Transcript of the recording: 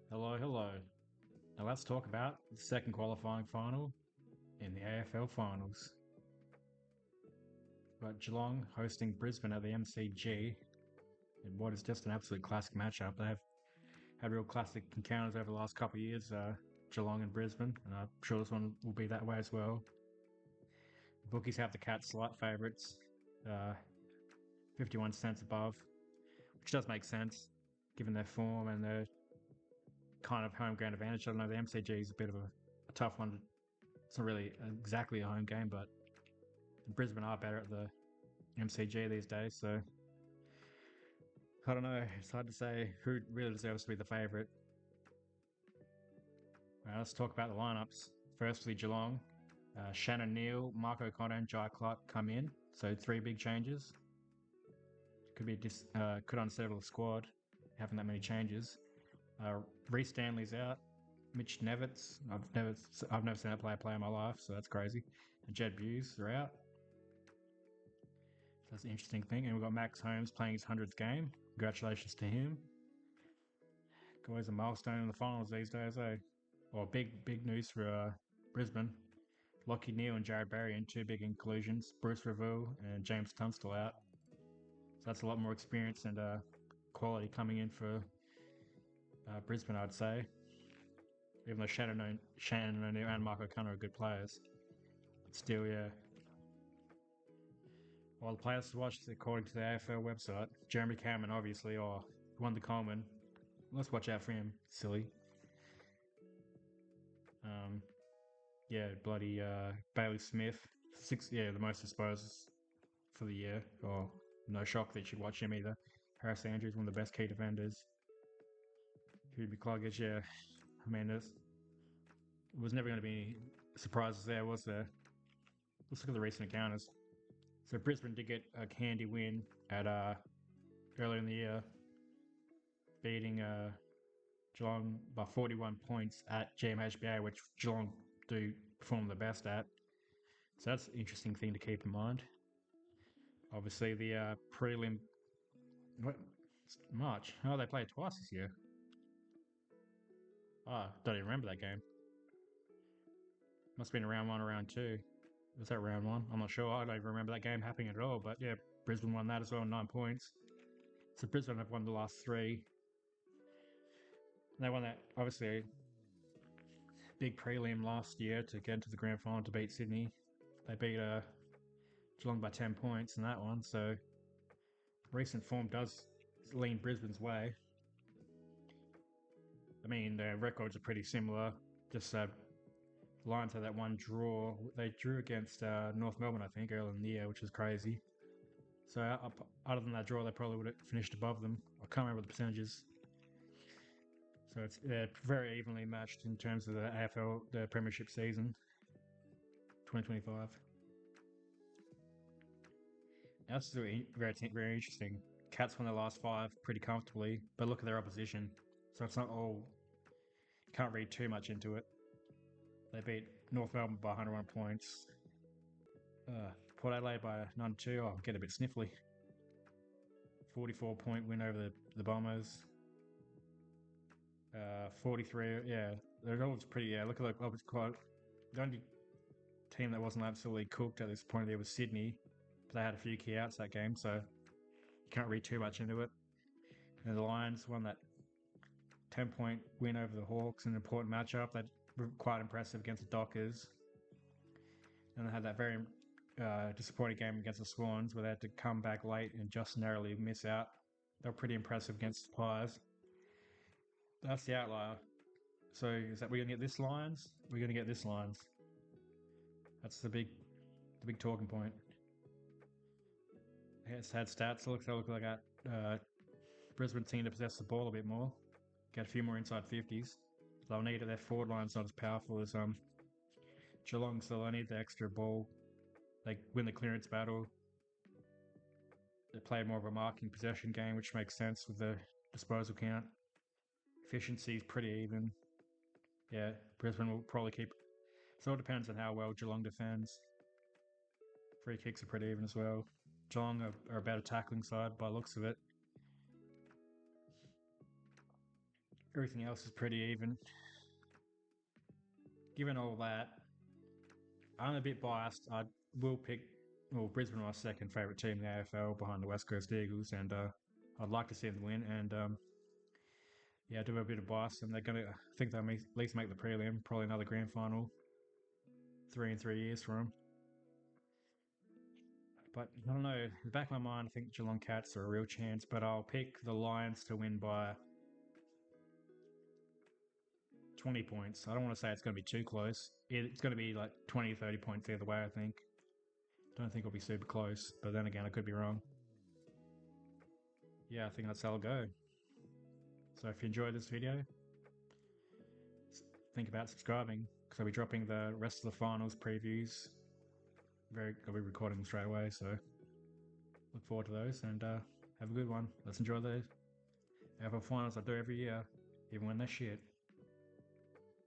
Hello, hello. Now let's talk about the second qualifying final in the AFL finals. We've got Geelong hosting Brisbane at the MCG in what is just an absolute classic matchup. They have had real classic encounters over the last couple of years, Geelong and Brisbane, and I'm sure this one will be that way as well. The bookies have the Cats slight favourites, 51 cents above, which does make sense given their form and their kind of home ground advantage. I don't know, the MCG is a bit of a tough one. It's not really exactly a home game, but Brisbane are better at the MCG these days, so I don't know. It's hard to say who really deserves to be the favourite. Let's talk about the lineups. Firstly, Geelong. Shannon Neal, Mark O'Connor, and Jai Clark come in. So three big changes. Could unsettle the squad having that many changes. Reece Stanley's out. Mitch Nevitz. I've never seen that player play in my life, so that's crazy. And Jed Buse are out. So that's an interesting thing. And we've got Max Holmes playing his 100th game. Congratulations to him. Always a milestone in the finals these days, eh? Well, big news for Brisbane. Lockie Neal and Jared Barry in two big inclusions. Bruce Reville and James Tunstall out. So that's a lot more experience and quality coming in for Brisbane, I'd say. Even though Shannon O'Neill and Mark O'Connor are good players. But still, yeah. Well, the players to watch, according to the AFL website, Jeremy Cameron, obviously, won the Coleman. Let's watch out for him, silly. Um, yeah, bloody Bailey Smith, the most disposed for the year. Or no shock that you should watch him either. Harris Andrews, one of the best key defenders. Hubie Cloggage, yeah. I mean, it was never going to be any surprises there, was there? Let's look at the recent encounters. So Brisbane did get a handy win at earlier in the year, beating Geelong by 41 points at GMHBA, which Geelong do perform the best at. So that's an interesting thing to keep in mind. Obviously, the prelim. What? March. Oh, they played twice this year. Don't even remember that game. Must have been round one or round two. Was that round one? I'm not sure. I don't even remember that game happening at all. But yeah, Brisbane won that as well, 9 points. So Brisbane have won the last three. And they won that, obviously, big prelim last year to get into the grand final to beat Sydney. They beat Geelong by 10 points in that one. So recent form does lean Brisbane's way. I mean, their records are pretty similar. Just Lions had that one draw. They drew against North Melbourne, I think, earlier in the year, which is crazy. So other than that draw, they probably would have finished above them. I can't remember the percentages. So they're very evenly matched in terms of the AFL, the Premiership season, 2025. Now, this is very interesting. Cats won their last five pretty comfortably, but look at their opposition. So it's not all. You can't read too much into it. They beat North Melbourne by 101 points. Port Adelaide by 92. Oh, get a bit sniffly. 44-point win over the Bombers. 43. Yeah, they're all pretty. Yeah, look at the only team that wasn't absolutely cooked at this point of the year was Sydney. But they had a few key outs that game, so you can't read too much into it. And the Lions won that 10-point win over the Hawks, an important matchup. That were quite impressive against the Dockers. And they had that very disappointing game against the Swans where they had to come back late and just narrowly miss out. They were pretty impressive against the Pies. That's the outlier. So is that we're gonna get this Lions? We're gonna get this Lions. That's the big talking point. It's had stats. They look like that Brisbane team to possess the ball a bit more. Get a few more inside 50s. They'll need it. Their forward line's not as powerful as Geelong, so they'll need the extra ball. They win the clearance battle. They play more of a marking possession game, which makes sense with the disposal count. Efficiency is pretty even. Yeah, Brisbane will probably keep. So it depends on how well Geelong defends. Free kicks are pretty even as well. Geelong are a better tackling side by the looks of it. everything else is pretty even. Given all that, I'm a bit biased. I will pick, well, Brisbane are my second favourite team in the AFL behind the West Coast Eagles, and I'd like to see them win. And yeah, I do have a bit of bias, and they're going to, I think they'll at least make the prelim, probably another grand final, 3 in 3 years for them. But I don't know, in the back of my mind, I think Geelong Cats are a real chance, but I'll pick the Lions to win by 20 points. I don't want to say it's going to be too close. It's going to be like 20, 30 points either way, I think. Don't think it'll be super close, but then again, I could be wrong. Yeah, I think that's how I'll go. So if you enjoyed this video, think about subscribing, because I'll be dropping the rest of the finals previews. I'll be recording them straight away, so look forward to those, and have a good one. Let's enjoy the AFL finals I do every year, even when they're shit.